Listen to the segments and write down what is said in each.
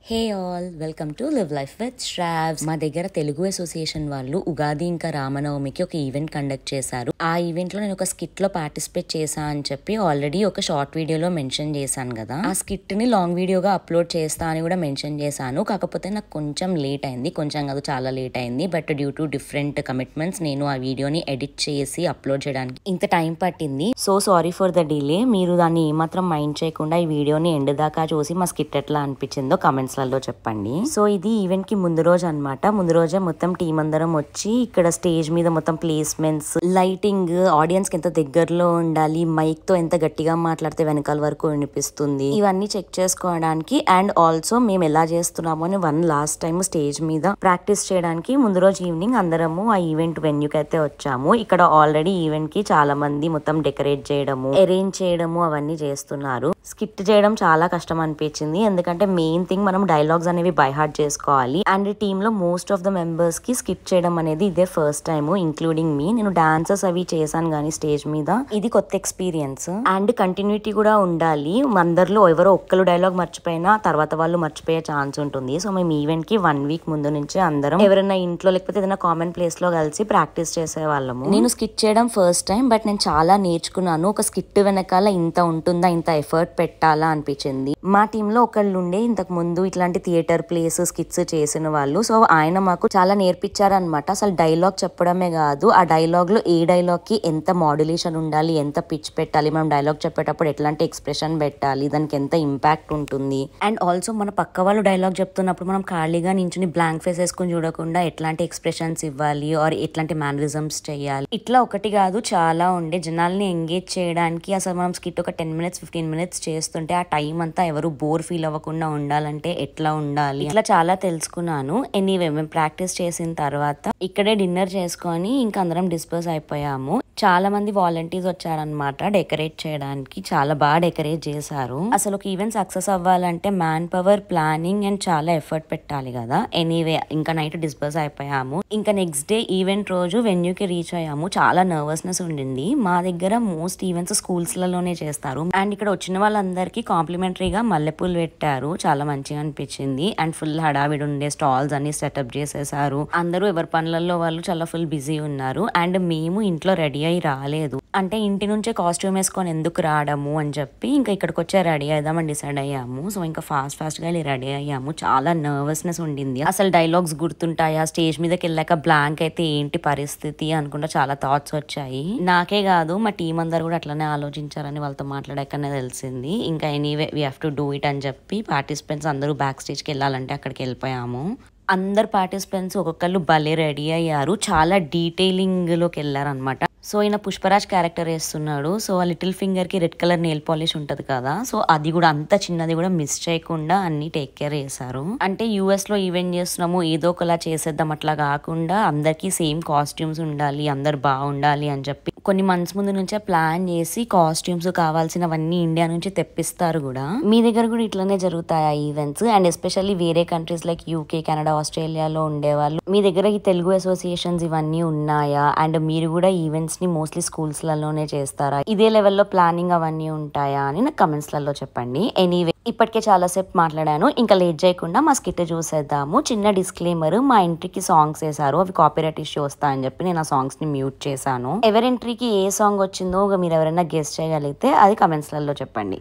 Hey all, welcome to live life with Shravs. మా దగ్గర Telugu association వాళ్ళు ఉగాది ఇంకా రామనవమికి ఒక ఈవెంట్ కండక్ట్ చేశారు. ఆ ఈవెంట్ లో నేను ఒక స్కిట్ లో పార్టిసిపేట్ చేశా అని చెప్పి ఆల్రెడీ ఒక షార్ట్ వీడియోలో మెన్షన్ చేశాను కదా. ఆ స్కిట్ ని లాంగ్ వీడియోగా అప్లోడ్ చేస్తా అని కూడా మెన్షన్ చేశాను. కాకపోతే నాకు కొంచెం లేట్ అయింది, కొంచెం కాదు చాలా లేట్ అయింది. But due to different commitments నేను ఆ వీడియోని ఎడిట్ చేసి అప్లోడ్ చేయడానికి ఇంత టైం పట్టింది. So sorry for the delay. మీరు దాన్ని ఏమాత్రం మైండ్ చేయకుండా ఈ వీడియోని ఎండ్ దాకా చూసి మా స్కిట్ ఎట్లా అనిపించిందో కమెంట్స్ లలో చెప్పండి. సో ఇది ఈవెంట్ కి ముందు రోజు అనమాట. ముందు రోజే మొత్తం టీం అందరం వచ్చి ఇక్కడ స్టేజ్ మీద మొత్తం ప్లేస్మెంట్స్, లైటింగ్, ఆడియన్స్ కి ఎంత దగ్గరలో ఉండాలి, మైక్ తో ఎంత గట్టిగా మాట్లాడితే వెనకాల వరకు వినిపిస్తుంది, ఇవన్నీ చెక్ చేసుకోవడానికి అండ్ ఆల్సో మేము ఎలా చేస్తున్నాము అని లాస్ట్ టైం స్టేజ్ మీద ప్రాక్టీస్ చేయడానికి ముందు రోజు ఈవినింగ్ అందరము ఆ ఈవెంట్ వెన్యూకి అయితే వచ్చాము. ఇక్కడ ఆల్రెడీ ఈవెంట్ కి చాలా మంది మొత్తం డెకరేట్ చేయడము, అరేంజ్ చేయడము అవన్నీ చేస్తున్నారు. స్కిట్ చేయడం చాలా కష్టం అనిపించింది, ఎందుకంటే మెయిన్ థింగ్ మనం డైలాగ్స్ అనేవి బై హార్ట్ చేసుకోవాలి. అండ్ టీమ్ లో మోస్ట్ ఆఫ్ ద మెంబర్స్ కి స్కిట్ చేయడం అనేది ఇదే ఫస్ట్ టైం, ఇంక్లూడింగ్ మీ. నేను డాన్సెస్ అవి చేశాను కానీ స్టేజ్ మీద ఇది కొత్త ఎక్స్పీరియన్స్. అండ్ కంటిన్యూటీ కూడా ఉండాలి. అందరిలో ఎవరో ఒక్కరు డైలాగ్ మర్చిపోయినా తర్వాత వాళ్ళు మర్చిపోయే ఛాన్స్ ఉంటుంది. సో మేము ఈవెంట్ కి 1 వీక్ ముందు నుంచి అందరం ఎవరైనా ఇంట్లో లేకపోతే ఏదైనా కామన్ ప్లేస్ లో కలిసి ప్రాక్టీస్ చేసే వాళ్ళము. నేను స్కిట్ చేయడం ఫస్ట్ టైం, బట్ నేను చాలా నేర్చుకున్నాను. ఒక స్కిట్ వెనకాల ఇంత ఉంటుందా, ఇంత ఎఫర్ట్ పెట్టాలా అనిపించింది. మా టీమ్ లో ఒకళ్ళు ఉండే ఇంతకు ముందు ఇట్లాంటి థియేటర్ ప్లేస్ స్కిట్స్ చేసిన వాళ్ళు. సో ఆయన మాకు చాలా నేర్పించారనమాట. అసలు డైలాగ్ చెప్పడమే కాదు, ఆ డైలాగ్ లో ఏ డైలాగ్ కి ఎంత మాడ్యులేషన్ ఉండాలి, ఎంత పిచ్ పెట్టాలి, మనం డైలాగ్ చెప్పేటప్పుడు ఎట్లాంటి ఎక్స్ప్రెషన్ పెట్టాలి, దానికి ఎంత ఇంపాక్ట్ ఉంటుంది. అండ్ ఆల్సో మన పక్క వాళ్ళు డైలాగ్ చెప్తున్నప్పుడు మనం ఖాళీగా నించుని బ్లాంక్ ఫేస్ వేసుకుని చూడకుండా ఎట్లాంటి ఎక్స్ప్రెషన్స్ ఇవ్వాలి ఆర్ ఎట్లాంటి మేనరిజమ్స్ చేయాలి. ఇట్లా ఒకటి కాదు చాలా ఉండే. జనాల్ని ఎంగేజ్ చేయడానికి అసలు మనం స్కిట్ ఒక 10 minutes 15 minutes చేస్తుంటే ఆ టైం అంతా ఎవరు బోర్ ఫీల్ అవ్వకుండా ఉండాలంటే ఎట్లా ఉండాలి, ఇట్లా చాలా తెలుసుకున్నాను. ఎనీవే మేము ప్రాక్టీస్ చేసిన తర్వాత ఇక్కడే డిన్నర్ చేసుకొని ఇంకా అందరం డిస్పర్స్ అయిపోయాము. చాలా మంది వాలంటీర్స్ వచ్చారనమాట డెకరేట్ చేయడానికి. చాలా బాగా డెకరేట్ చేశారు. అసలు ఒక ఈవెంట్ సక్సెస్ అవ్వాలంటే మ్యాన్ పవర్, ప్లానింగ్ అండ్ చాలా ఎఫర్ట్ పెట్టాలి కదా. ఎనీవే ఇంకా నైట్ డిస్పర్స్ అయిపోయాము. ఇంకా నెక్స్ట్ డే ఈవెంట్ రోజు వెన్యూకి రీచ్ అయ్యాము. చాలా నర్వస్నెస్ ఉండింది. మా దగ్గర మోస్ట్ ఈవెంట్స్ స్కూల్స్ లలోనే చేస్తారు. అండ్ ఇక్కడ వచ్చిన వాళ్ళందరికీ కాంప్లిమెంటరీగా మల్లెపూలు పెట్టారు. చాలా మంచిగా అనిపించింది. అండ్ ఫుల్ హడావిడి ఉండే, స్టాల్స్ అన్ని సెటప్ చేసేసారు. అందరూ ఎవరి పనులలో వాళ్ళు చాలా ఫుల్ బిజీ ఉన్నారు. అండ్ మేము ఇంట్లో రెడీ అయి రాలేదు, అంటే ఇంటి నుంచే కాస్ట్యూమ్ వేసుకొని ఎందుకు రావడము అని చెప్పి ఇంకా ఇక్కడికి వచ్చే రెడీ అయిదామని డిసైడ్ అయ్యాము. సో ఇంకా ఫాస్ట్ గా రెడీ అయ్యాము. చాలా నర్వస్నెస్ ఉండింది. అసలు డైలాగ్స్ గుర్తుంటాయా, స్టేజ్ మీదకి వెళ్ళాక బ్లాంక్ అయితే ఏంటి పరిస్థితి అనుకుంటా చాలా థాట్స్ వచ్చాయి. నాకే కాదు మా టీం అందరు కూడా అట్లనే ఆలోచించారని వాళ్ళతో మాట్లాడాకనే తెలిసింది. ఇంకా anyway we have to do it అని చెప్పి పార్టిసిపెంట్స్ అందరూ బ్యాక్ స్టేజ్కి వెళ్ళాలంటే అక్కడికి వెళ్ళిపోయాము. అందరు పార్టిసిపెంట్స్ ఒక్కొక్కళ్ళు భలే రెడీ అయ్యారు. చాలా డీటెయిలింగ్ లోకి వెళ్ళారనమాట. సో ఈయన పుష్పరాజ్ క్యారెక్టర్ వేస్తున్నాడు. సో ఆ లిటిల్ ఫింగర్ కి రెడ్ కలర్ నెయిల్ పాలిష్ ఉంటది కదా, సో అది కూడా అంత చిన్నది కూడా మిస్ చేయకుండా అన్ని టేక్ కేర్ చేశారు. అంటే యూఎస్ లో ఈవెంట్ చేస్తున్నాము ఏదో ఒకలా చేసేద్దాం అట్లా కాకుండా అందరికి సేమ్ కాస్ట్యూమ్స్ ఉండాలి, అందరు బాగుండాలి అని చెప్పి కొన్ని మంత్స్ ముందు నుంచే ప్లాన్ చేసి కాస్ట్యూమ్స్ కావాల్సినవన్నీ ఇండియా నుంచి తెప్పిస్తారు కూడా. మీ దగ్గర కూడా ఇట్లానే జరుగుతాయి ఈవెంట్స్? అండ్ ఎస్పెషల్లీ వేరే కంట్రీస్ లైక్ యూకే, కెనడా, ఆస్ట్రేలియాలో ఉండేవాళ్ళు మీ దగ్గర ఈ తెలుగు అసోసియేషన్స్ ఇవన్నీ ఉన్నాయా? అండ్ మీరు కూడా ఈవెంట్స్ ని మోస్ట్లీ స్కూల్స్ లలోనే చేస్తారా? ఇదే లెవెల్లో ప్లానింగ్ అవన్నీ ఉంటాయా అని నాకు కమెంట్స్ లలో చెప్పండి. ఎనీవే ఇప్పటికే చాలా సేపు మాట్లాడాను, ఇంకా లేట్ చేయకుండా మా స్కిట్ చూసేద్దాము. చిన్న డిస్క్లైమర్, మా ఎంట్రీకి సాంగ్స్ వేసారు, అవి కాపీరైట్ ఇష్యూ వస్తా అని చెప్పి నేను ఆ సాంగ్స్ ని మ్యూట్ చేశాను. ఎవరి ఎంట్రీకి ఏ సాంగ్ వచ్చిందో మీరు ఎవరైనా గెస్ చేయగలిగితే అది కమెంట్స్ లలో చెప్పండి.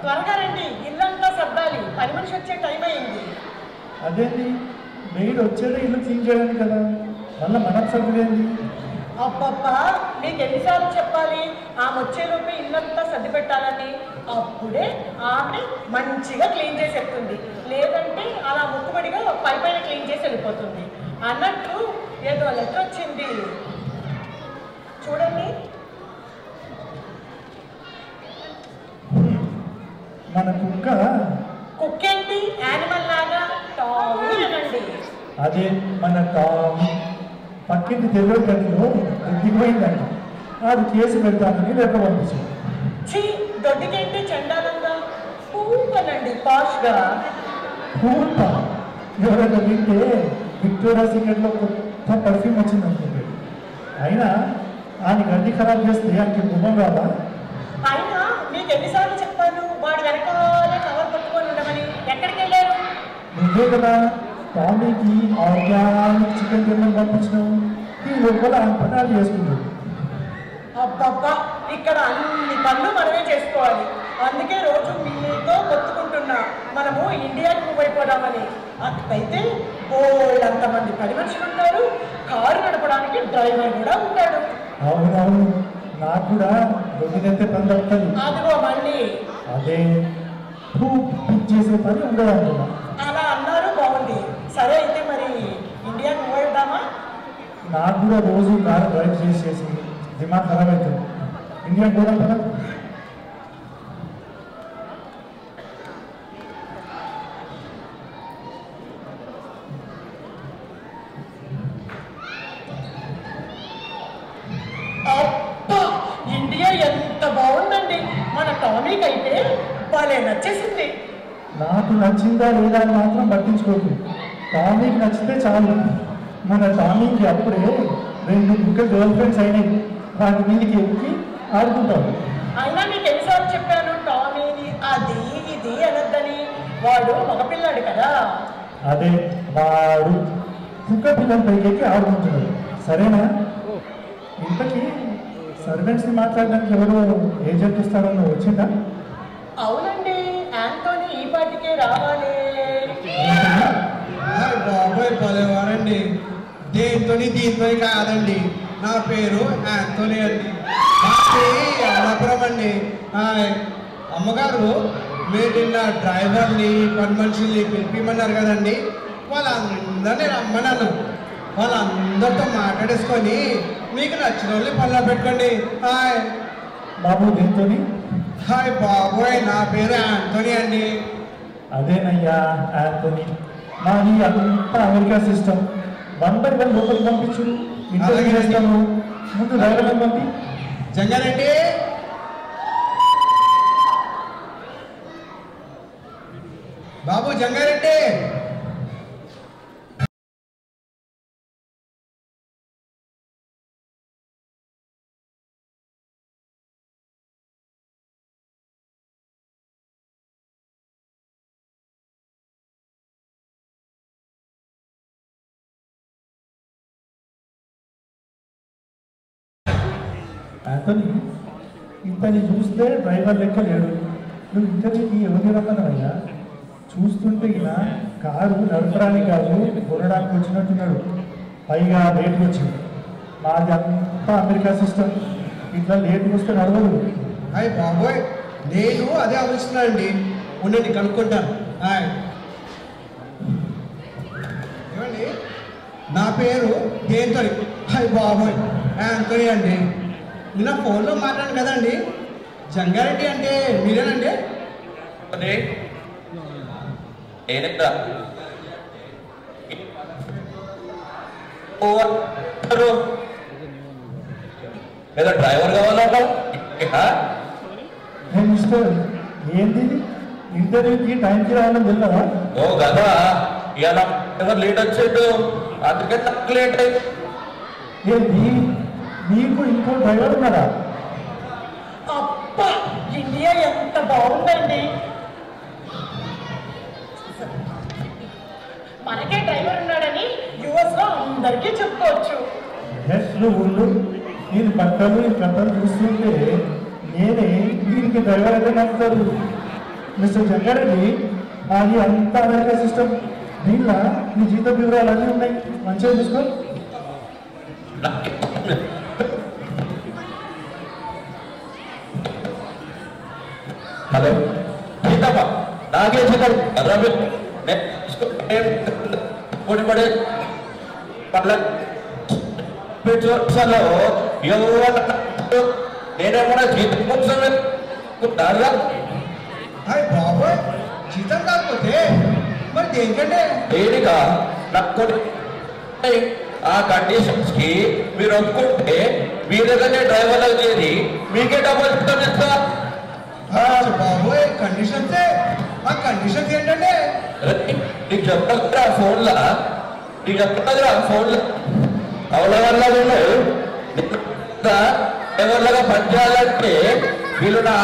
త్వరగా రండి, ఇల్లంతా సర్దాలి, పని మనిషి వచ్చే టైం అయింది. అదేంటి మెయిడ్ వచ్చేది ఇల్లు క్లీన్ చేయడానికి కదా, మళ్ళీ మనం సర్దులేండి. అబ్బబ్బా మీకు ఎన్నిసార్లు చెప్పాలి ఆమె వచ్చేలోపే ఇల్లంతా సర్ది పెట్టాలని? అప్పుడే ఆమె మంచిగా క్లీన్ చేసి చెప్తుంది, లేదంటే అలా ముక్కుబడిగా పైన క్లీన్ చేసి వెళ్ళిపోతుంది. అన్నట్టు ఏదో లెటర్ వచ్చింది చూడండి. మన కుక్క ఏంటి యానిమల్ లాగా టామీ అనండి. అదే మన టామీ పక్కింటి తెలుగు గదిలో దిగిపోయిందండి. అది కేసు పెడతానని లెక్క పంపించు. చీ దొడ్డికేంటి చండాలంగా పూపనండి పాష్గా. పూప ఎవరైనా వింటే విక్టోరియా సీక్రెట్లో కొత్త పర్ఫ్యూమ్ వచ్చిందనుకుంటే. అయినా ఆయన గడ్డి ఖరాబ్ చేస్తే ఆయనకి ముఖం రాదా? అయినా మీకు ఎన్నిసార్లు ఇదే కదా టామీకి ఆర్గానిక్ చికెన్ తినడం పంపించడం ఈ లోపల పటాలు చేసుకున్నాడు. అబ్బబ్బా ఇక్కడ అన్ని పనులు మనమే చేసుకోవాలి. అందుకే రోజు మీతో కొట్టుకుంటున్నా మనము ఇండియాకి మూవ్ అయిపోదామని. అట్లయితే అంతమంది పని మనుషులు ఉన్నారు, కారు నడపడానికి డ్రైవర్ కూడా ఉంటాడు. అవునవును, నాకు కూడా దొంగినైతే పని దొరుకుతుంది. అదిగో మళ్ళీ అదే పిక్ చేసే పని ఉండదు అంటున్నా. అలా అన్నారు, బాగుంది. సరే అయితే మరి ఇండియాకి మూవ్ అవుదామా? నాకు కూడా రోజు కారు డ్రైవ్ చేసి దిమాగ్ ఖరాబ్ అవుతుంది. ఇండియా కూడా కదా. ఇండియా ఎంత బాగుందండి. మన టామీకి అయితే భలే నచ్చేసింది. నాకు నచ్చిందా లేదా అని మాత్రం పట్టించుకోకు. టామీకి నచ్చితే చాలు. మన టామీకి అప్పుడే 2 ముగ్గురు గర్ల్ ఫ్రెండ్స్ అయినాయి. వాటి మీదకి ఎక్కి ఆడుకుంటాడు. అయినా మీకు ఎన్నిసార్లు చెప్పాను టామీని అది ఇది అనొద్దని. వాడు మగపిల్లాడు కదా. అదే వాడు కుక్క పిల్లల పైకి ఎక్కి ఆడుకుంటున్నాడు. సరేనా? ఇంతకీ సర్వెంట్స్ని మాట్లాడడానికి ఎవరో ఏజెంట్ ఇస్తారని వచ్చిందా? అవునండి, యాంటోనీ ఈ పాటికే రావాలి. బాబాయ్ పదేవారండి. దీంతో కాదండి, నా పేరు యాంటోనీ అండి. అన్నపురం అండి. అమ్మగారు మీరు నిన్న డ్రైవర్ని పని మనుషుల్ని పిలిపిమన్నారు కదండి, వాళ్ళందరినీ రమ్మన్నాను. వాళ్ళందరితో మాట్లాడేసుకొని మీకు నచ్చిన వాళ్ళని పనిలో పెట్టుకోండి. హాయ్ బాబు దీంతో హాయ్ బాబోయ్, నా పేరు యాంటోనీ అండి. అదేనయ్యా యాంటోనీ. మాది అంతా అమెరికా సిస్టమ్. 1 by 1 లోపలికి పంపించు. ఇంటర్వ్యూ చేస్తాము. ముందు డ్రైవర్లను పంపి. జంగారెడ్డి, బాబు జంగారెడ్డి. యాంటోనీ, ఇంతని చూస్తే డ్రైవర్ లెక్క లేడు. నువ్వు ఇంటర్వ్యూకి ఎవరిని రమ్మన్నావయ్యా? చూస్తుంటే ఇలా కారు నడపడానికి కాదు కొనడానికి వచ్చినట్టున్నాడు. పైగా లేట్కి వచ్చింది. మాది అంతా అమెరికా సిస్టమ్. ఇట్లా లేట్కి వస్తే నడవదు. హాయ్ బాబోయ్, నేను అదే ఆలోచిస్తున్నా అండి. ఉండండి కనుక్కుంటాను. హాయ్ ఏమండి, నా పేరు యాంటోనీ. హాయ్ బాబోయ్, యాంటోనీ అండి. నిన్న ఫోన్లో మాట్లాడాను కదండి. జంగారెడ్డి అంటే మీరేనండి? ఏదో డ్రైవర్ కావాలా? మిస్టర్, ఏంది ఇంటర్వ్యూకి టైంకి రావాలని తెలియదా? ఓ కదా, ఇలా ఎవరు లేట్ వచ్చేట్టు, అందుకే తక్కువ లేట్ అయింది. ఏంటి నీకు ఇంకో డ్రైవర్ ఉన్నారా? అబ్బా, ఇండియా ఎంత బాగుందండి. మనకే డ్రైవర్ ఉన్నాడని యుఎస్ లో అందరికీ చెప్పుకోవచ్చు. నువ్వు నేను బట్టలు ఈ కథలు చూస్తుంటే నేనే వీరికి డ్రైవర్ అయితే నమ్ముతారు. మిస్టర్ జంగారెడ్డి, అది అంతా అమెరికా సిస్టమ్. దీనిలో నీ జీతం వివరాలు అన్నీ ఉన్నాయి. మంచిగా చూసుకో. హలో సీతమ్మ, నాకే సీతం రవి పడే పట్ల నేనేమన్నా జీతం కోసం హాయ్ బాబోయ్, జీతం కాకపోతే మరి దేనికంటే? దేనికా? నాకు ఆ కండిషన్స్ కి మీరు ఒప్పుకుంటే మీ దగ్గరనే డ్రైవర్లకు చేరి మీకే డబ్బులు ఇస్తా. బాబోయ్, కండిషన్స్? ఆ కండిషన్స్ ఏంటంటే? నీకు చెప్పగలరా ఫోన్లో? నీకు చెప్పగలరా ఫోన్లో అవలవల్లా ఎవరిలాగా పనిచేయాలంటే వీళ్ళు నా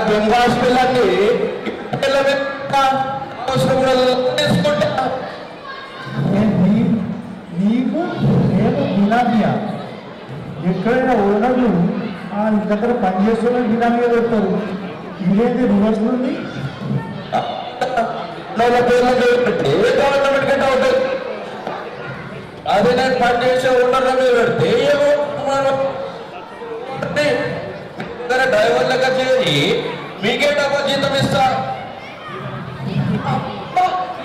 దొంగ హాస్పిటల్ని అవసరం కూడా తీసుకుంటా. ఏంటి నీకు నేను బినామీయా? ఎక్కడైనా ఓనర్లు ఆ దగ్గర పనిచేస్తున్న బినామీగా పెడతారు. ఇదేంటి రివర్స్ ఉంది? గవర్నమెంట్ కంటే ఉంటుంది. అదే నేను పనిచేసే ఓనర్ల మీద పెడితే ఏమో డ్రైవర్ లెక్క చేరి మీకే డబ్బు జీతం ఇస్తా.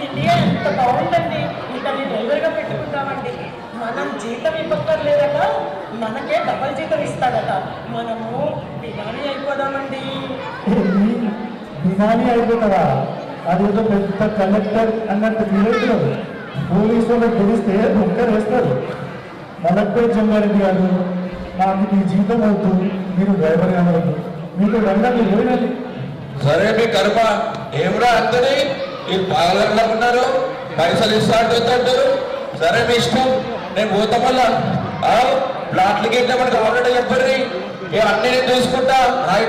ఇండియా ఎంత బాగుందండి. ఇతన్ని డ్రైవర్గా పెట్టుకుంటామండి. మనం జీతం ఇవ్వక్కర్లేదట, మనకే డబల్ జీతం ఇస్తాడట. మనము బిర్యానీ అయిపోదామండి. బినామీ అయిపోతావా? అదేదో పెద్ద కలెక్టర్ అన్నట్టు విలేజ్లో పోలీసు వాళ్ళకి తెలిస్తే బుక్కర్ వేస్తారు. మలక్పేట జంగారెడ్డి గారు, నాకు మీ జీతం అవుతుంది, మీరు డ్రైవర్ కావద్దు, మీకు రంగాన్ని పోయినది. సరే మీ కర్మ. ఏమిరా అంతని ఈ పాలర్లో ఉన్నారు, పైసలు ఇస్తా అంటారు. సరే మీ ఇష్టం, నేను పోతాం. వల్ల ప్లాట్లకి వెళ్తే మనకు ఆల్రెడీ చెప్పండి. అన్ని నేను చూసుకుంటా.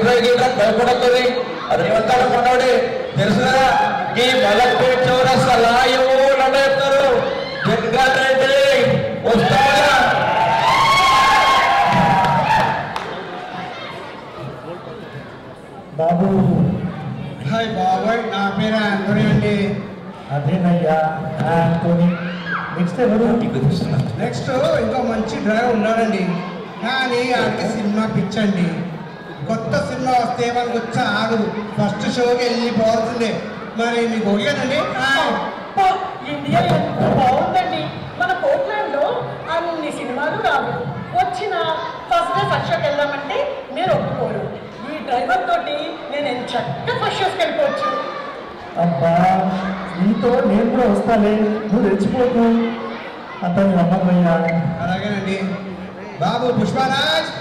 డ్రై గీయడం భయపడుతుంది. అది ఏమంటారు మనోడే తెలుసు కదా. ఈ మలక్పేట చౌరస్తా ఏమో చెప్తారు. జగన్రెడ్డి వస్తా. బాబు హాయ్ బాబాయ్, నా పేరు ఆంటోనీ అండి. అదేనయ్యా ఆంటోనీ. నెక్స్ట్ ఎవరు? నెక్స్ట్ ఇంకో మంచి డ్రైవర్ ఉన్నాడండి, కానీ ఆడికి సినిమా పిచ్చండి. కొత్త సినిమా వస్తే మనకు వచ్చి ఆగదు, ఫస్ట్ షోకి వెళ్ళిపోతుంది. మరి మీకు ఓకేనండి? ఇండియా ఎంత బాగుందండి. మన పోర్ట్లాండ్లో అన్ని సినిమాలు రావు. వచ్చిన ఫస్ట్ డే ఫస్ట్ షోకి వెళ్దామంటే మీరు ఒప్పుకోరు. ఈ డ్రైవర్ తోటి నేను చక్కగా ఫస్ట్ షోకి వెళ్ళిపోవచ్చు. అబ్బా, నీతో నేను కూడా వస్తాలే, నువ్వు రెచ్చిపోతూ. అతను నమ్మకయ్యా. అలాగేనండి బాబు. పుష్పరాజ్,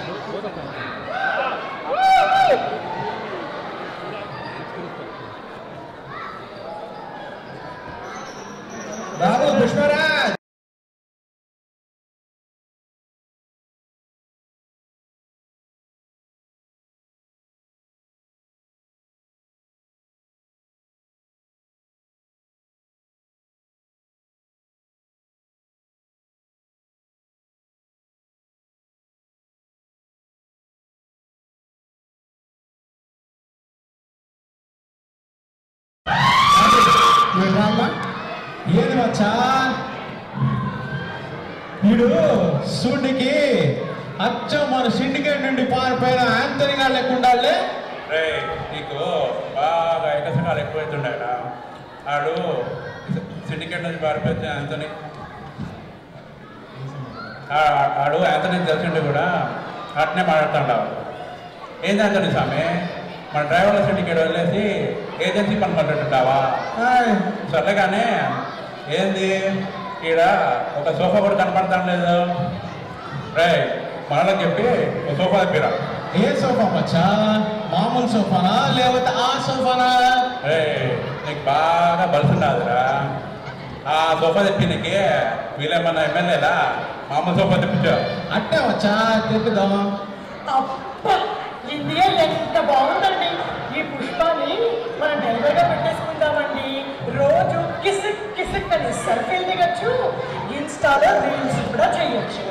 బాబు పుష్పరాజ్. ఏది వచ్చా వీడు సూటికి అచ్చం మన సిండికేట్ నుండి పారిపోయిన ఆంటనీ గారు లెక్క ఉండాలి. నీకు బాగా ఎకసకాలు ఎక్కువైతుండట. ఆడు సిండికేట్ నుంచి పారిపోతే ఆంటనీ, ఆడు ఆంటనీ తెలిసిండి కూడా అట్నే మాట్లాడుతుండవు. ఏంది ఆంటనీ స్వామి, మన డ్రైవర్ల సిండికేట్ వదిలేసి ఏజెన్సీ పని పడుతుంటావా? సరే కానీ ఏంది ఈడ ఒక సోఫా కూడా కనపడతాం లేదు. రే మనలోకి చెప్పి ఒక సోఫా తెప్పిరా. ఏ సోఫా మచ్చా? మామూలు సోఫానా లేకపోతే ఆ సోఫానా? రే నీకు బాగా బలుసుండదురా. ఆ సోఫా తెప్పినకి వీళ్ళేమన్నా ఎమ్మెల్యేలా మామూలు సోఫా తెప్పించా. అట్టే వచ్చా, తెప్పుదాం. అబ్బా, ఇండియా ఎంత బాగుందండి. ఈ పుష్పాన్ని మనం డ్రైవర్గా పెట్టేసుకుందామండి. రోజు కిసిక్ కిసిక్ అని సెల్ఫీలు దిగచ్చు, ఇన్స్టాలో రీల్స్ కూడా చేయొచ్చు.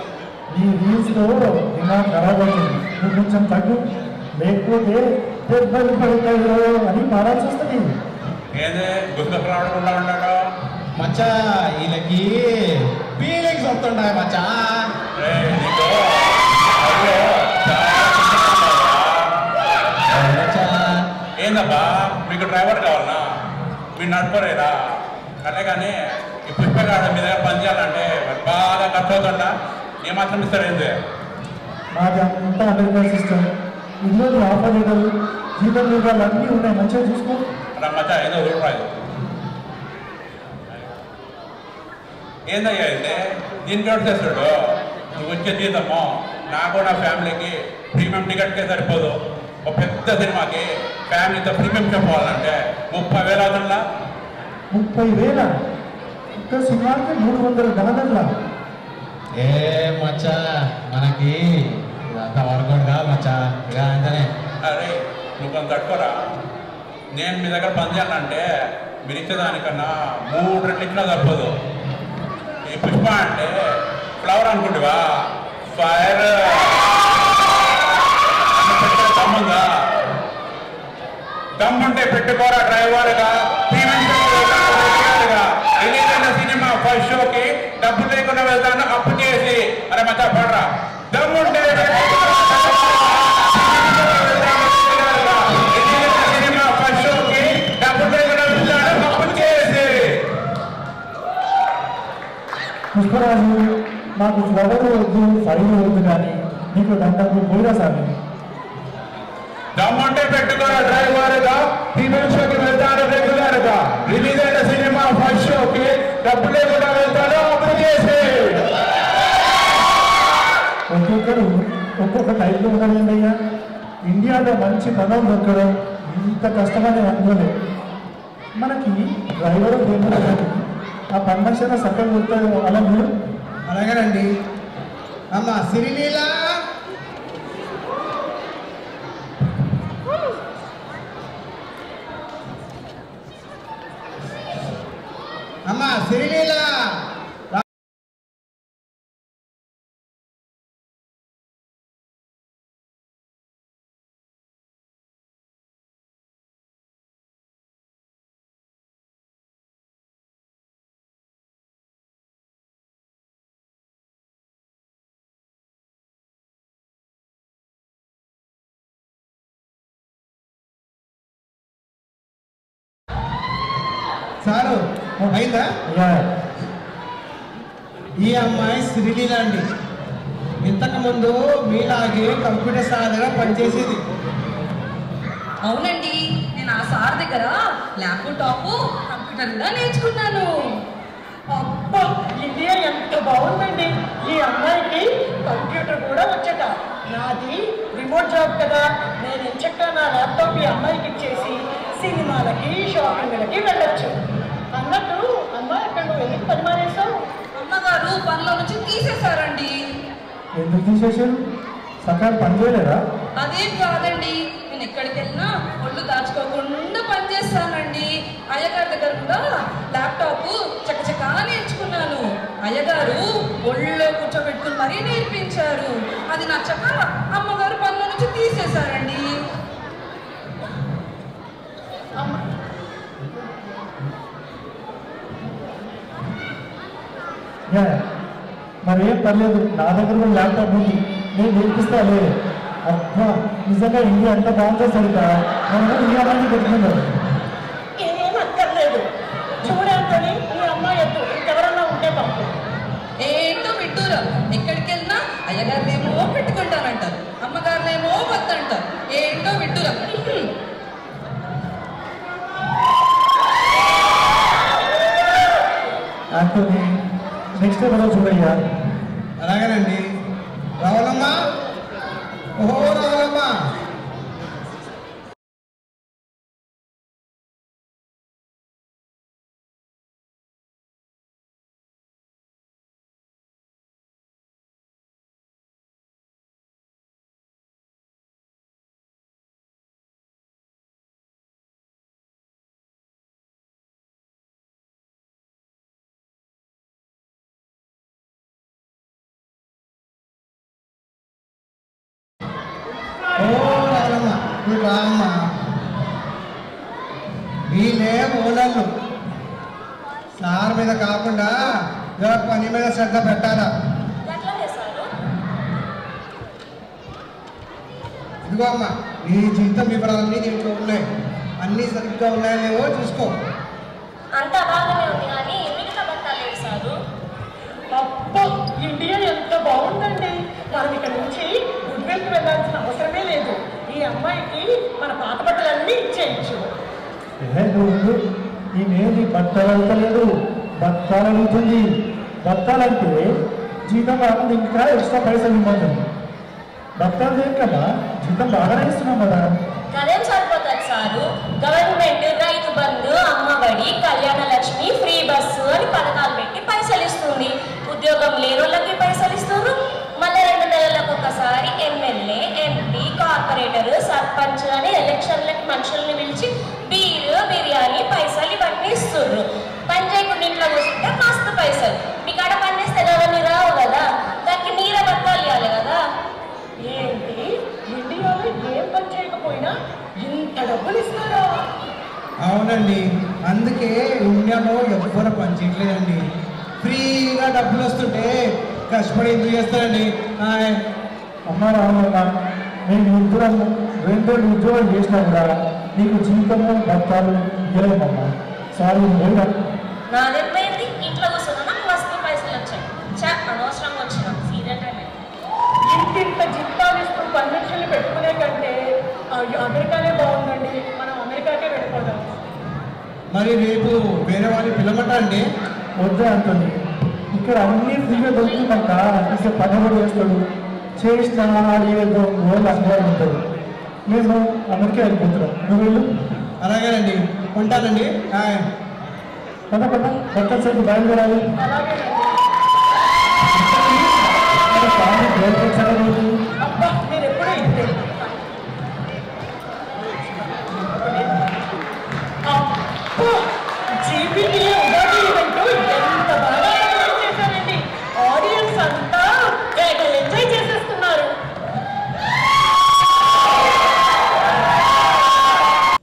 ఈ రీల్స్లో దిమాగ్ ఖరాబ్ అవుతుంది, నువ్వు కొంచెం తగ్గు, లేకపోతే దెబ్బలు పడతాయో అని మారాల్సి వస్తుంది. ఏదే గుర్తుకు రావకుండా ఉన్నాడు మచ్చా, వీళ్ళకి ఫీలింగ్స్ వస్తుంటాయి మచ్చా. నీకు ఏందబ్బా, మీకు డ్రైవర్ కావాలన్నా? మీరు నడపరేరా? అట్లే కానీ ఈ పుష్పగాడ మీ దగ్గర పని చేయాలంటే బాగా ఖర్చు అవుతుందా? ఏమాత్రం ఇస్తారేంది? మాది అంతా అమెరికా సిస్టమ్. ఇందులో ఆఫర్ లెటర్లు, జీతం వివరాలు అన్నీ ఉన్నాయి, మంచిగా చూసుకో. అలా మచ్చా ఏదో రూపాయలు ఏందయ్యా అయితే దీనికి ఎవరు చేస్తాడు? నువ్వు వచ్చే జీతము నాకు నా ఫ్యామిలీకి ప్రీమియం టికెట్కే సరిపోదు. ఒక పెద్ద సినిమాకి ఫ్యామిలీతో ప్రీమియం చెప్పాలంటే 30,000 అవుతుందా? 30,000 ఒక్క సినిమాకి $300. ఏ మచ్చా, మనకి ఇదంతా వర్కౌట్ కాదు మచ్చా. ఇక అంతనే. అరే నువ్వు కొంత తట్టుకోరా. నేను మీ దగ్గర పని చేయాలంటే మీరు ఇచ్చేదానికన్నా 3 రెట్లు ఇచ్చినా తప్పదు. ఈ పుష్ప అంటే ఫ్లవర్ అనుకుంటువా, ఫైర్ దమ్ముందా? దమ్ముంటే పెట్టుకోరా డ్రైవర్గా, రిలీజ్ సినిమా ఫస్ట్ షోకి డబ్బు లేకుండా వెళ్తాను అప్పు చేసి. అరే మచ్చా పడరా, దమ్ముంటే సినిమా ఫస్ట్ షోకి డబ్బు లేకుండా వెళ్తాను అప్పు చేసి. పుష్పరాజు, మాకు ఫ్లవర్ వద్దు, ఫైల్ వద్దు, కానీ నీకు దండకు పోయిరా సార్. దమ్ముంటే పెట్టుకోరా డ్రైవర్గా, టీవీ షోకి వెళ్తాను రెగ్యులర్గా, రిలీజ్ అయిన సినిమా ఫస్ట్ షోకి డబ్బు లేకుండా వెళ్తాను అప్పు చేసి. ఒక్కొక్కరు ఒక్కొక్క టైప్లో ఉన్నారండి అయ్యా. ఇండియాలో మంచి పదం దొరకడం ఇంత కష్టమని అనుకోలేదు. మనకి డ్రైవర్ ఏమో ఆ పర్మిషన్ సక్కగా కొడతాడు అలా మీరు. అలాగేనండి. అమ్మ సిరిలీల, అమ్మ సిరిలీల, సారు అయిందా? ఈ అమ్మాయి సిరిలీల అండి. ఇంతకుముందు మీలాగే కంప్యూటర్ సార్ దగ్గర పనిచేసేది. అవునండి, నేను ఆ సార్ దగ్గర ల్యాప్టాప్ కంప్యూటర్ కూడా నేర్చుకున్నాను. అబ్బా, ఇండియా ఎంత బాగుందండి. ఈ అమ్మాయికి కంప్యూటర్ కూడా వచ్చట. నాది రిమోట్ జాబ్ కదా, నేను ఎంచక్క నా ల్యాప్టాప్ ఈ అమ్మాయికి ఇచ్చేసి సినిమాలకి షాపింగ్లకి వెళ్ళొచ్చు. అన్నట్టు అమ్మాయి అక్కడ నువ్వు ఎందుకు పని మానేసావు? అమ్మగారు పనిలో నుంచి తీసేశారండి. ఎందుకు తీసేసారు? సకాలం పని చేయలేదా? అదేం కాదండి, నేను ఎక్కడికి వెళ్ళినా ఒళ్ళు దాచుకోకుండా పనిచేస్తానండి. అయ్యగారి దగ్గర కూడా ల్యాప్టాప్ చకచకా నేర్చుకున్నాను. అయ్యగారు ఒళ్ళో కూర్చోబెట్టుకుని మరీ నేర్పించారు. అది నచ్చక అమ్మగారు పనిలో నుంచి తీసేశారండి. మరి ఏం పర్లేదు, నా దగ్గర కూడా ల్యాప్టాప్ ఉంది, నేను నేర్పిస్తాలే. అబ్బా, నిజంగా ఇండియా ఎంత బాగుందో సరిగా మనం ఇండియా మంది పెట్టుకున్నారు. ఏం అక్కర్లేదు, చూడండి ఈ అమ్మాయి ఎత్తు ఇంకెవరన్నా ఉంటే పంపు. ఏంటో విడ్డూరా, ఎక్కడికి వెళ్ళినా అయ్యగారులేమో పెట్టుకుంటానంటారు, అమ్మగారులేమో వద్దంటారు. ఏంటో విడ్డూరా. ఆంటోనీ, నెక్స్ట్ ఎవరో చూడయ్యా. అలాగేనండి. రావాలమ్మా, ఓహో రావాలమ్మా. రామ్మా, వీళ్ళే ఓనర్లు. సార్ మీద కాకుండా పని మీద శ్రద్ధ పెట్టాలా. ఇదిగో అమ్మా, నీ జీతం వివరాలన్నీ దీంట్లో ఉన్నాయి. అన్నీ సరిగ్గా ఉన్నాయో లేవో చూసుకో. అంతా బాగానే ఉంది కానీ మిగతా బట్టాలేదు సారు. అబ్బా, ఇండియా ఎంత బాగుందండి. మనం ఇక్కడ నుంచి గుడ్వెల్కి వెళ్ళాల్సిన అవసరమే లేదు. ఈ అమ్మాయికి మన పాత బట్టలన్నీ ఇచ్చేయచ్చు. ఈమెది బట్టలు అడగలేదు, బత్తాలు అడుగుతుంది. బత్తాలంటే జీతం కాకుండా ఇంకా ఎక్స్ట్రా పైసలు ఇవ్వమంటుంది. బత్తాలు లేదు కదా, జీతం బాగానే ఇస్తున్నాం కదా. అదేం సరిపోతుంది sir. Government Rythu Bandhu, Amma Vodi, Kalyana Lakshmi, free bus అని పథకాలు పెట్టి పైసలు ఇస్తుంది. ఉద్యోగం లేని వాళ్ళకి పైసలు ఇస్తారు. మళ్ళీ 2 నెలలకు ఒకసారి ఎమ్మెల్యే, ఎంపీ, కార్పొరేటర్, సర్పంచ్ అని ఎలక్షన్లకి మనుషుల్ని పిలిచి బిర్యానీ పైసలు ఇవన్నీ ఇస్తుర్రు. పని చేయకుండా ఇంట్లో కూర్చుంటే మస్తు పైసలు. మీ కాడ పని చేస్తే ఎవరిని రావు కదా, దానికి మీరే బతకాలి ఇవ్వాలి కదా. ఏంటి ఇండియాలో ఏం పని చేయకపోయినా ఇంత డబ్బులు ఇస్తారా? అవునండి, అందుకే ఇండియాలో ఎవ్వరు పని చేయట్లేదండి. ఫ్రీగా డబ్బులు వస్తుంటే కష్టపడి ఎందుకు చేస్తారండి? అమ్మ రామన్న, నేను ఇద్దరం 2 ఉద్యోగాలు చేసినా కూడా నీకు జీవితము భర్తలు ఇవ్వలేమమ్మా. సారీ లేదా? నాదేమైంది, ఇంట్లో కూర్చున్నా మస్తు పైసలు వచ్చాయి. అనవసరంగా వచ్చిన సీరియల్ ఇంత జీతాలు ఇస్తూ కన్వెన్షన్లు పెట్టుకునే కంటే అమెరికానే బాగుందండి. మనం అమెరికాకే వెళ్ళిపోదాం. మరి రేపు వేరే వాళ్ళు పిల్లమంటా అండి? వద్దే అంటుంది. ఇక్కడ అన్నీ ఫ్రీగా దొరుకుతుందంట. ఇక పని కూడా చేస్తాడు, చేసిన ఏదో వాళ్ళు అందుబాటు ఉంటాడు. మేము అమెరికా వెళ్ళిపోతున్నాం, నువ్వు వెళ్ళు. అలాగేనండి, ఉంటానండి. కొత్త సేపు బయలుదేరాలి. అబ్బా నేను ఎప్పుడూ ఇంతే. జీపీకి ఉగాది ఈవెంట్ ఎంత బాగా ఆర్గనైజ్ చేశారండి. ఆడియన్స్ అంతా ఎంజాయ్ చేసేస్తున్నారు.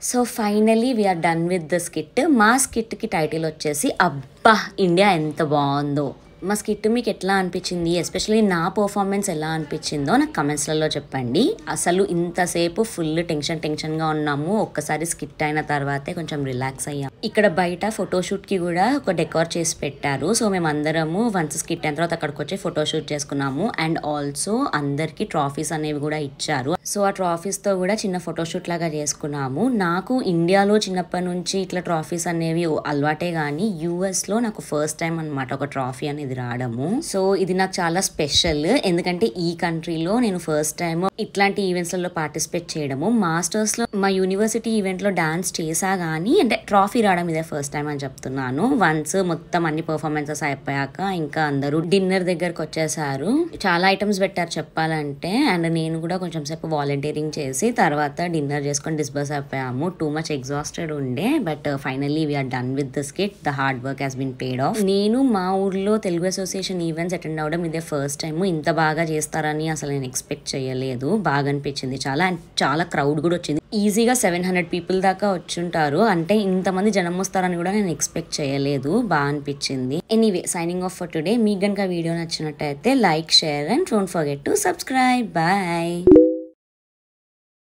So finally we're done with the skit. మా స్కిట్కి టైటిల్ వచ్చేసి అబ్బా ఇండియా ఎంత బాగుందో. మా స్కిట్ మీకు ఎట్లా అనిపించింది, ఎస్పెషల్లీ నా పర్ఫార్మెన్స్ ఎలా అనిపించిందో నాకు కమెంట్స్లలో చెప్పండి. అసలు ఇంతసేపు ఫుల్ టెన్షన్గా ఉన్నాము, ఒక్కసారి స్కిట్ అయిన తర్వాతే కొంచెం రిలాక్స్ అయ్యాం. ఇక్కడ బయట ఫోటోషూట్కి కూడా ఒక డెకోర్ చేసి పెట్టారు. సో మేము అందరము వన్స్ స్కిట్ అయిన తర్వాత అక్కడికి వచ్చి ఫోటోషూట్ చేసుకున్నాము. అండ్ ఆల్సో అందరికి ట్రాఫీస్ అనేవి కూడా ఇచ్చారు. సో ఆ ట్రాఫీస్తో కూడా చిన్న ఫోటోషూట్ లాగా చేసుకున్నాము. నాకు ఇండియాలో చిన్నప్పటి నుంచి ఇట్లా ట్రాఫీస్ అనేవి అలవాటే, కానీ యూఎస్లో నాకు ఫస్ట్ టైం అనమాట ఒక ట్రాఫీ అనేది రావడము. సో ఇది నాకు చాలా స్పెషల్, ఎందుకంటే ఈ కంట్రీలో నేను ఫస్ట్ టైం ఇట్లాంటి ఈవెంట్స్లలో పార్టిసిపేట్ చేయడము. మాస్టర్స్లో మా యూనివర్సిటీ ఈవెంట్లో డాన్స్ చేసా, కానీ అంటే ట్రాఫీ రావడం ఇదే ఫస్ట్ టైం అని చెప్తున్నాను. వన్స్ మొత్తం అన్ని పర్ఫార్మెన్సెస్ అయిపోయాక ఇంకా అందరూ డిన్నర్ దగ్గరకు వచ్చేసారు. చాలా ఐటమ్స్ పెట్టారు చెప్పాలంటే. అండ్ నేను కూడా కొంచెం సేపు వాలంటీరింగ్ చేసి తర్వాత డిన్నర్ చేసుకొని డిస్బర్స్ అయిపోయాము. టూ మచ్ ఎగ్జాస్టెడ్ ఉండే, but finally we're done with the skit. The hard work has been paid off. నేను మా ఊర్లో తెలుగు అసోసియేషన్ ఈవెంట్స్ అటెండ్ అవ్వడం ఇదే ఫస్ట్ టైం. ఇంత బాగా చేస్తారని అసలు నేను ఎక్స్పెక్ట్ చేయలేదు. బాగా అనిపించింది చాలా. అండ్ చాలా క్రౌడ్ కూడా వచ్చింది. ఈజీగా 700 పీపుల్ దాకా వచ్చుంటారు. అంటే ఇంతమంది జనం వస్తారని కూడా నేను ఎక్స్పెక్ట్ చేయలేదు. బాగా అనిపించింది. Anyway, signing off for today. మీకు కనుక వీడియో నచ్చినట్టయితే like, share and don't forget to subscribe. Bye.